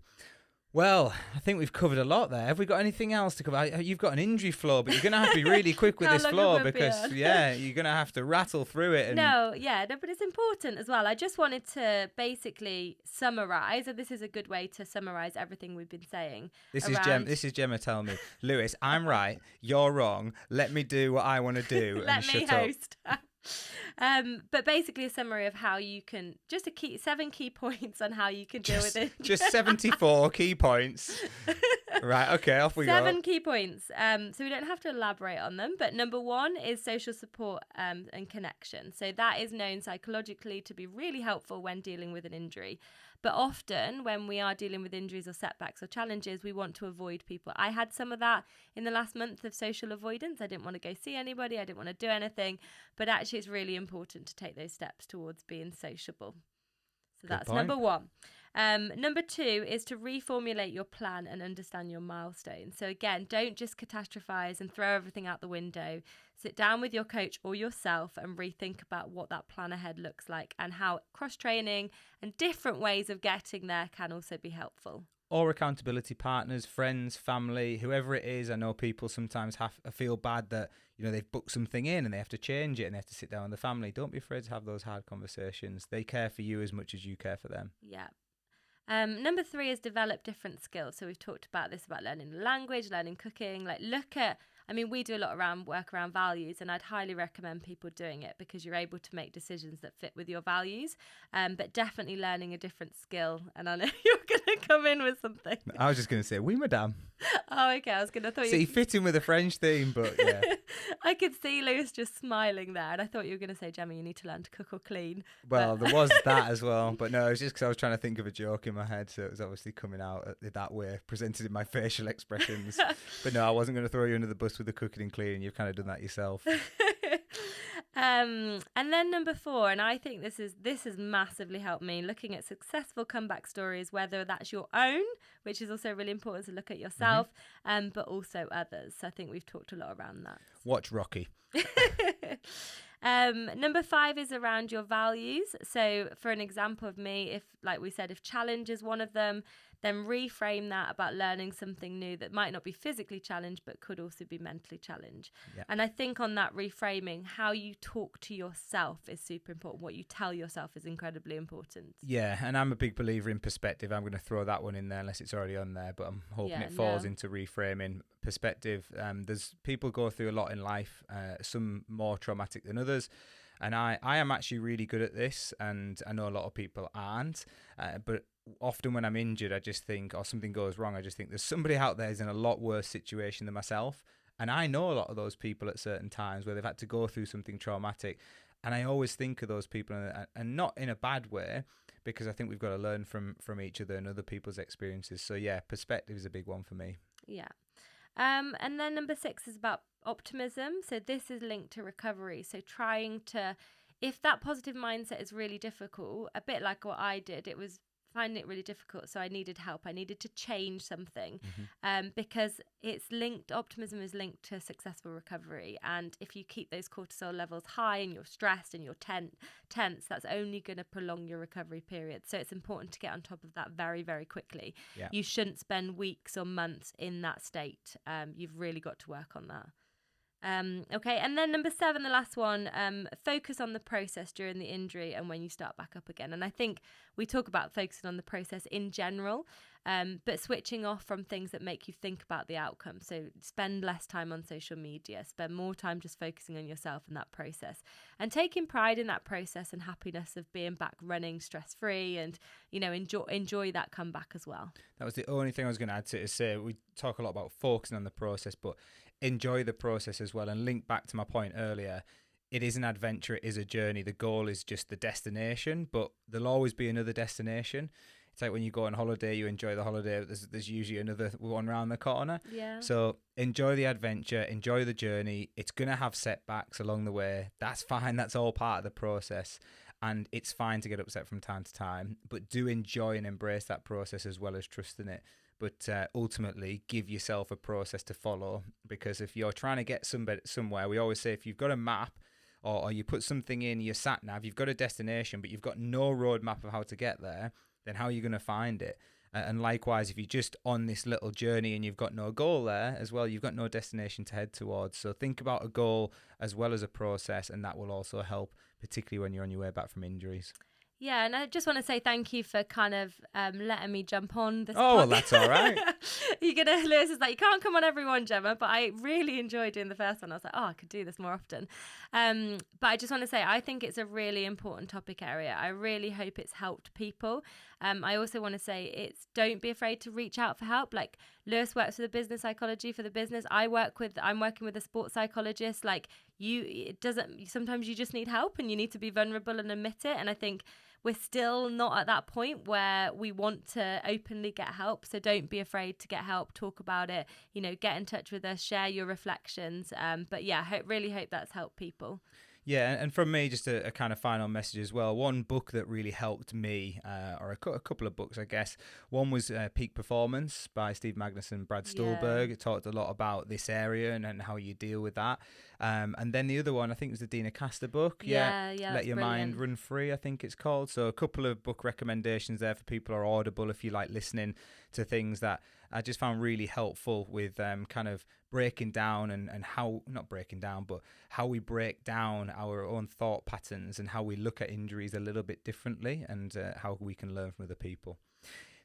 Well, I think we've covered a lot there. Have we got anything else to cover? You've got an injury floor, but you're going to have to be really quick with this floor because, you're going to have to rattle through it. No, but it's important as well. I just wanted to basically summarise, and this is a good way to summarise everything we've been saying. This is Gemma telling me, Lewis, I'm right, you're wrong. Let me do what I want to do and shut up. Let me host. But basically a summary of how you can, just 7 key points on how you can deal with it. Just 74 key points. Right, okay, off we go. 7 key points. So we don't have to elaborate on them, but number 1 is social support and connection. So that is known psychologically to be really helpful when dealing with an injury. But often when we are dealing with injuries or setbacks or challenges, we want to avoid people. I had some of that in the last month of social avoidance. I didn't want to go see anybody. I didn't want to do anything. But actually, it's really important to take those steps towards being sociable. So that's number 1. Number 2 is to reformulate your plan and understand your milestones. So again, don't just catastrophize and throw everything out the window. Sit down with your coach or yourself and rethink about what that plan ahead looks like and how cross-training and different ways of getting there can also be helpful. Or accountability partners, friends, family, whoever it is. I know people sometimes feel bad that they've booked something in and they have to change it and they have to sit down with the family. Don't be afraid to have those hard conversations. They care for you as much as you care for them. Yeah. Number 3 is develop different skills. So we've talked about this, about learning the language, learning cooking. We do a lot work around values, and I'd highly recommend people doing it because you're able to make decisions that fit with your values. But definitely learning a different skill. And I know you're going to come in with something. I was just going to say, oui, madame. Oh, okay. I was going to thought you fit in with a French theme, but yeah. I could see Lewis just smiling there, and I thought you were going to say, Gemma, you need to learn to cook or clean. Well, there was that as well, but no, it was just because I was trying to think of a joke in my head, so it was obviously coming out that way, presented in my facial expressions. But no, I wasn't going to throw you under the bus with the cooking and cleaning. You've kind of done that yourself. And then number 4, and I think this has massively helped me, looking at successful comeback stories, whether that's your own, which is also really important to look at yourself, but also others. So I think we've talked a lot around that. Watch Rocky. Number 5 is around your values. So for an example of me, if challenge is one of them, then reframe that about learning something new that might not be physically challenged but could also be mentally challenged. Yeah. And I think on that reframing, how you talk to yourself is super important. What you tell yourself is incredibly important. Yeah, and I'm a big believer in perspective. I'm going to throw that one in there unless it's already on there, but I'm hoping it falls into reframing. Perspective. There's people go through a lot in life, some more traumatic than others. And I am actually really good at this, and I know a lot of people aren't, but often when I'm injured, I just think, or something goes wrong, I just think there's somebody out there who's in a lot worse situation than myself. And I know a lot of those people at certain times where they've had to go through something traumatic. And I always think of those people, and not in a bad way, because I think we've got to learn from each other and other people's experiences. So yeah, perspective is a big one for me. Yeah. And then number 6 is about optimism. So this is linked to recovery. So trying to, if that positive mindset is really difficult, a bit like what I did, it was finding it really difficult. So I needed help. I needed to change something, Mm-hmm. because optimism is linked to successful recovery. And if you keep those cortisol levels high and you're stressed and you're tense, that's only going to prolong your recovery period. So it's important to get on top of that very, very quickly. Yeah. You shouldn't spend weeks or months in that state. You've really got to work on that. Okay, and then number 7, the last one, focus on the process during the injury and when you start back up again. And I think we talk about focusing on the process in general, but switching off from things that make you think about the outcome. So spend less time on social media, spend more time just focusing on yourself and that process, and taking pride in that process and happiness of being back running stress-free, and, you know, enjoy that comeback as well. That was the only thing I was going to add to it. Say we talk a lot about focusing on the process, but enjoy the process as well. And link back to my point earlier, it is an adventure, it is a journey. The goal is just the destination, but there'll always be another destination. It's like when you go on holiday, you enjoy the holiday, there's usually another one around the corner. Yeah. So enjoy the adventure, enjoy the journey. It's going to have setbacks along the way. That's fine. That's all part of the process. And it's fine to get upset from time to time, but do enjoy and embrace that process as well as trusting it. But ultimately, give yourself a process to follow, because if you're trying to get somewhere, we always say if you've got a map or you put something in your sat nav, you've got a destination, but you've got no roadmap of how to get there, then how are you going to find it? And likewise, if you're just on this little journey and you've got no goal there as well, you've got no destination to head towards. So think about a goal as well as a process, and that will also help, particularly when you're on your way back from injuries. Yeah, and I just want to say thank you for kind of letting me jump on this. Oh, well, that's all right. Lewis is like, you can't come on every one, Gemma, but I really enjoyed doing the first one. I was like, oh, I could do this more often. But I just want to say, I think it's a really important topic area. I really hope it's helped people. I also want to say don't be afraid to reach out for help. Like Lewis works with a business psychology for the business. I'm working with a sports psychologist. Like sometimes you just need help and you need to be vulnerable and admit it. And I think we're still not at that point where we want to openly get help. So don't be afraid to get help, talk about it, get in touch with us, share your reflections. But yeah, really hope that's helped people. Yeah, and from me, just a kind of final message as well. One book that really helped me, or a couple of books, I guess. One was Peak Performance by Steve Magnus and Brad Stulberg. It talked a lot about this area and how you deal with that. And then the other one, I think, was the Dina Castor book. Yeah, Let Your Mind Run Free, I think it's called. So a couple of book recommendations there for people who are audible if you like listening to things that I just found really helpful with kind of breaking down and how, not breaking down, but how we break down our own thought patterns and how we look at injuries a little bit differently, and how we can learn from other people.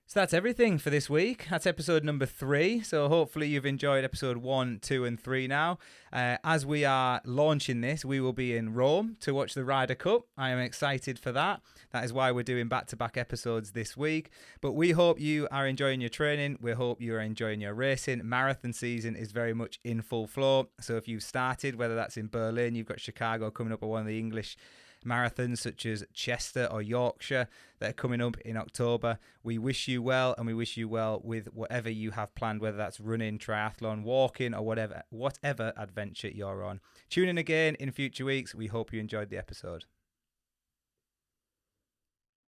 So that's everything for this week. That's episode number 3. So hopefully you've enjoyed episode 1, 2 and 3 now. As we are launching this, we will be in Rome to watch the Ryder Cup. I am excited for that. That is why we're doing back-to-back episodes this week. But we hope you are enjoying your training. We hope you are enjoying your racing. Marathon season is very much in full flow. So if you've started, whether that's in Berlin, you've got Chicago coming up, or one of the English marathons such as Chester or Yorkshire that are coming up in October, we wish you well, and we wish you well with whatever you have planned, whether that's running, triathlon, walking, or whatever adventure you're on. Tune in again in future weeks. We hope you enjoyed the episode.